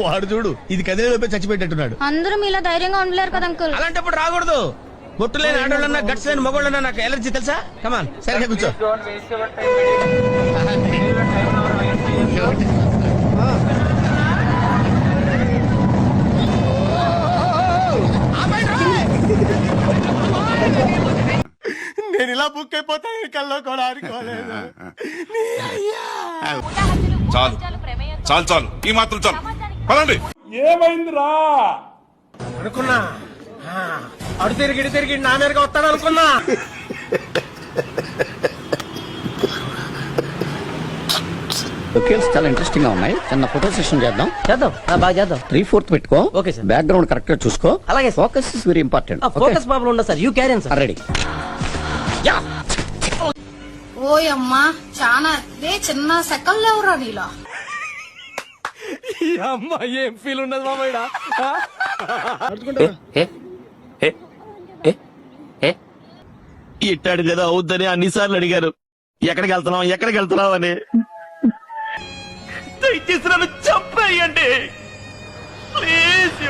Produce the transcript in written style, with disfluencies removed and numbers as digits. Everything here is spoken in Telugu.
వాడు చూడు ఇది కదిలే లోపే చచ్చిపెట్టేట్టున్నాడు. అందరూ మీలా ధైర్యంగా ఉండలేరు కదా అంకుల్. అలాంటప్పుడు రాకూడదు. బొట్టు లేని ఆడోళ్ళన్నా గట్స్ లేని మగోళ్ళన్నా నాకు ఎలర్జీ తెలుసా. కమాన్ సరిగ్గా కూర్చో. నేను ఇలా బుక్ అయిపోతాను కల్లో కూడా అనుకోలేదు. చాలు చాలు చాలు ఈ మాత్రం చాలు పదండి. ఏమైందిరా అనుకున్నా, అడు తిరిగి నా మీదగా వస్తాడు అనుకున్నా. లొకేషన్స్ చాలా ఇంట్రెస్టింగ్ గా ఉన్నాయి. చిన్న ఫోటో సెషన్ చేద్దాం. బాగా చేద్దాం. 3/4 పెట్టుకో. Okay sir. బ్యాక్గ్రౌండ్ కరెక్ట్ గా చూసుకో. అలాగే. Focus is very important. Focus problem ఉండదు sir. You carry sir. Ready. ఓయమ్మా చాలా చిన్న సెకండ్ లేవురా నీలా. అమ్మా ఏం ఫీల్ ఉన్నది మామయ్య. ఇట్టాడు కదా అవుద్దని అన్నిసార్లు అడిగారు ఎక్కడికి వెళ్తున్నావు అని. దయచేసి నన్ను చంపేయండి ప్లీజ్.